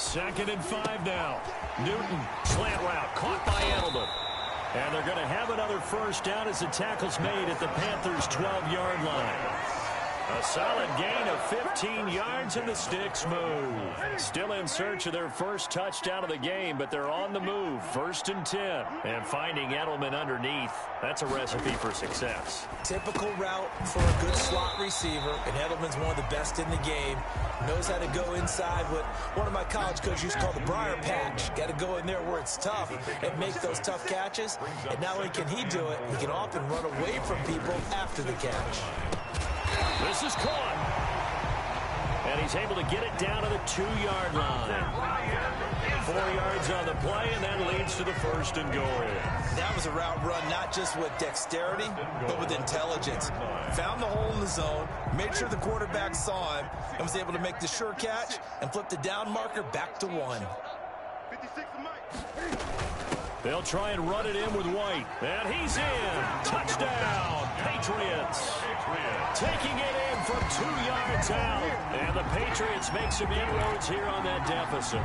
2nd and 5 now. Newton, slant route, caught by Edelman. And they're going to have another first down as the tackle's made at the Panthers' 12-yard line. A solid gain of 15 yards and the sticks move. Still in search of their first touchdown of the game, but they're on the move. 1st and 10. And finding Edelman underneath, that's a recipe for success. Typical route for a good slot receiver, and Edelman's one of the best in the game. Knows how to go inside what one of my college coaches used to call the briar patch. Got to go in there where it's tough and make those tough catches. And not only can he do it, he can often run away from people after the catch. This is caught. And he's able to get it down to the 2-yard line. 4 yards on the play, and that leads to the 1st and goal. That was a route run not just with dexterity, but with intelligence. Found the hole in the zone, made sure the quarterback saw him, and was able to make the sure catch and flip the down marker back to 1. They'll try and run it in with White. And he's in. Touchdown, Patriots. Taking it in from 2 yards out. And the Patriots make some inroads here on that deficit.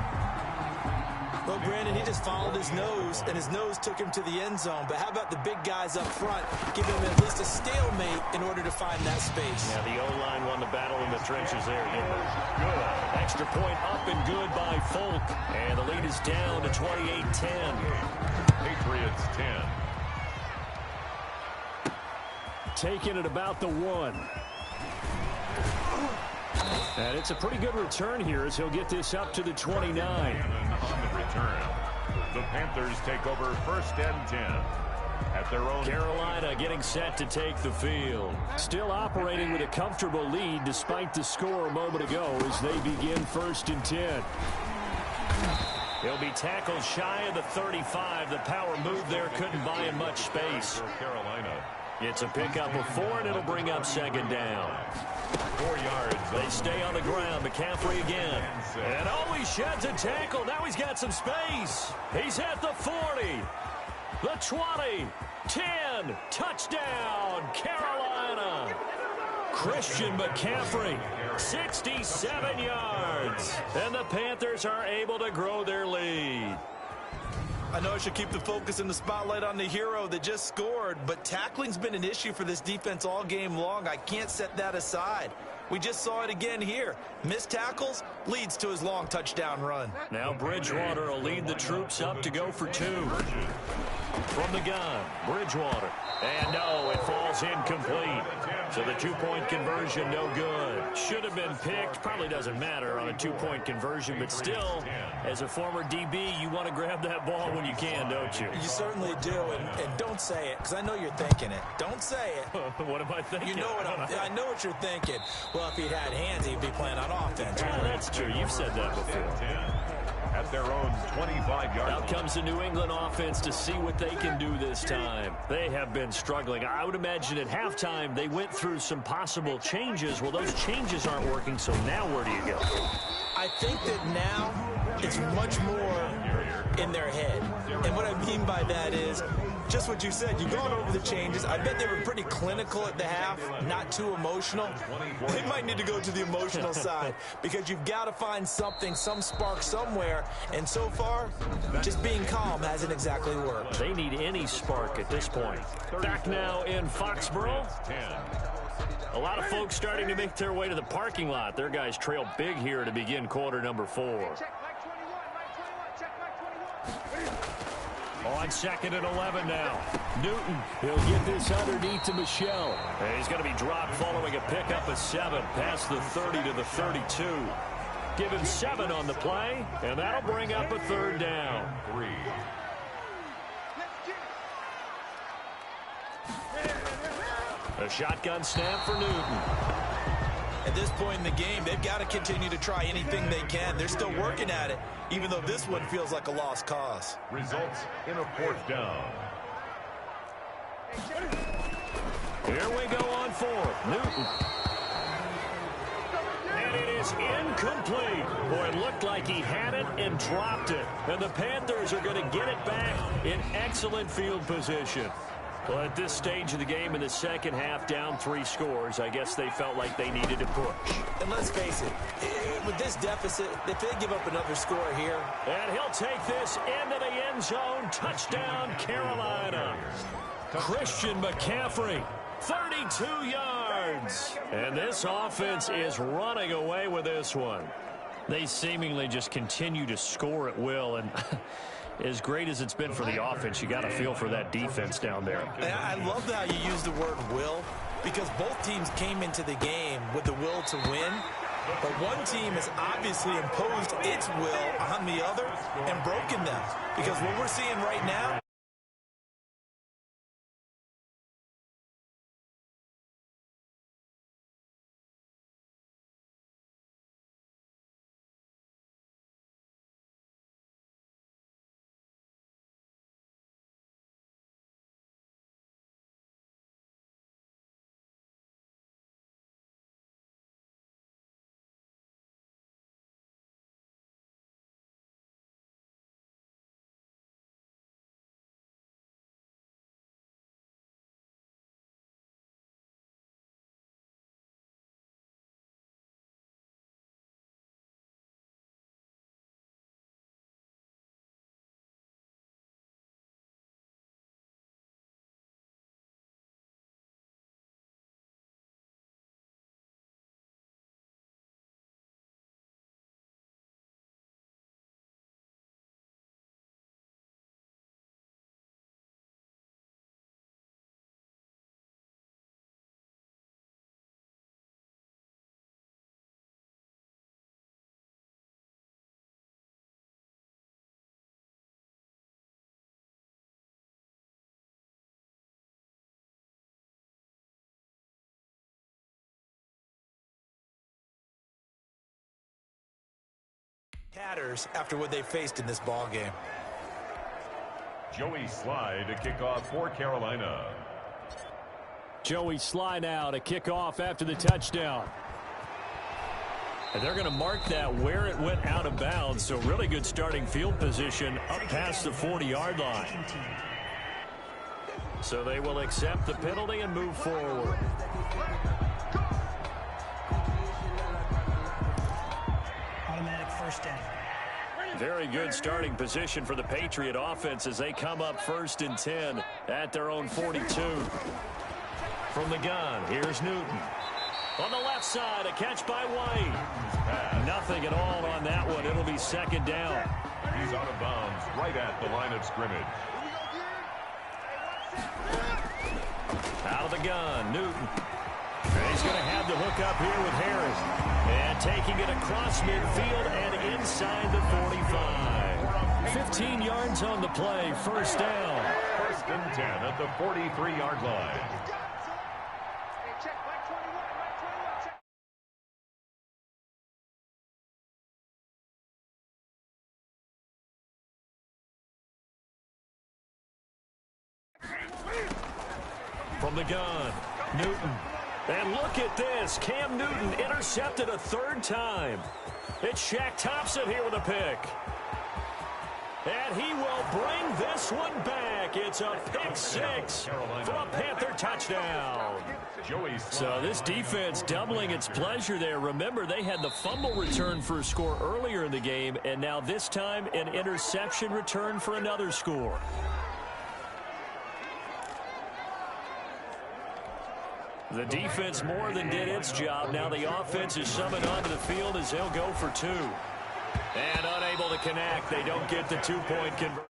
Well, Brandon, he just followed his nose, and his nose took him to the end zone. But how about the big guys up front, giving him at least a stalemate in order to find that space? Yeah, the O-line won the battle in the trenches there. Good. Extra point up and good by Folk. And the lead is down to 28-10. Patriots 10. Taking it about the 1. And it's a pretty good return here as he'll get this up to the 29. On the return, the Panthers take over 1st and 10 at their own. Carolina getting set to take the field. Still operating with a comfortable lead despite the score a moment ago as they begin 1st and 10. He'll be tackled shy of the 35. The power move there couldn't buy him much space. Carolina. It's a pickup of 4, and it'll bring up 2nd down. 4 yards. They stay on the ground. McCaffrey again. And oh, he sheds a tackle. Now he's got some space. He's at the 40. The 20. 10. Touchdown, Carolina. Christian McCaffrey, 67 yards. And the Panthers are able to grow their lead. I know I should keep the focus and the spotlight on the hero that just scored, but tackling's been an issue for this defense all game long. I can't set that aside. We just saw it again here. Missed tackles leads to his long touchdown run. Now Bridgewater will lead the troops up to go for 2. From the gun, Bridgewater. And no, it falls incomplete. So the 2-point conversion, no good. Should have been picked. Probably doesn't matter on a 2-point conversion, but still, as a former DB, you want to grab that ball when you can, don't you? You certainly do, and don't say it, because I know you're thinking it. Don't say it. What am I thinking? You know what I know what you're thinking. Well, if he'd had hands, he'd be playing on offense. Yeah, that's true. You've said that before. At their own 25-yard. Out comes the New England offense to see what they can do this time. They have been struggling. I would imagine at halftime they went through some possible changes. Well, those changes aren't working, so now where do you go? I think that now it's much more in their head. And what I mean by that is just what you said. You've gone over the changes. I bet they were pretty clinical at the half, not too emotional. They might need to go to the emotional side because you've got to find something, some spark somewhere. And so far, just being calm hasn't exactly worked. They need any spark at this point. Back now in Foxborough. A lot of folks starting to make their way to the parking lot. Their guys trail big here to begin quarter number 4. On 2nd and 11 now. Newton, he'll get this underneath to Michelle. And he's going to be dropped following a pickup of 7 past the 30 to the 32. Give him 7 on the play, and that'll bring up a 3rd down. 3. A shotgun snap for Newton. At this point in the game, they've got to continue to try anything they can. They're still working at it, even though this one feels like a lost cause. Results in a 4th down. Here we go on 4th. Newton. And it is incomplete. Boy, it looked like he had it and dropped it. And the Panthers are going to get it back in excellent field position. Well, at this stage of the game in the second half, down 3 scores, I guess they felt like they needed to push. And let's face it, with this deficit, if they give up another score here. And he'll take this into the end zone. Touchdown, Carolina. Christian McCaffrey, 32 yards. And this offense is running away with this one. They seemingly just continue to score at will, and as great as it's been for the offense, you got to feel for that defense down there. And I love how you use the word will, because both teams came into the game with the will to win, but one team has obviously imposed its will on the other and broken them, because what we're seeing right now, tatters after what they faced in this ball game. Joey Slye to kick off for Carolina. Joey Slye now to kick off after the touchdown. And they're going to mark that where it went out of bounds, so really good starting field position up past the 40-yard line. So they will accept the penalty and move forward. Automatic first down. Very good starting position for the Patriot offense as they come up 1st and 10 at their own 42. From the gun, here's Newton. On the left side, a catch by White. Nothing at all on that one. It'll be 2nd down. He's out of bounds right at the line of scrimmage. Out of the gun, Newton. And he's going to have the hook up here with Harris. And taking it across midfield and inside the 45. 15 yards on the play, 1st down. 1st and 10 at the 43-yard line. From the gun, Newton. And look at this. Cam Newton intercepted a 3rd time. It's Shaq Thompson here with a pick. And he will bring this one back. It's a pick 6 for a Panther touchdown. So this defense doubling its pleasure there. Remember, they had the fumble return for a score earlier in the game, and now this time an interception return for another score. The defense more than did its job. Now the offense is summoned onto the field as they'll go for 2. And unable to connect. They don't get the 2-point conversion.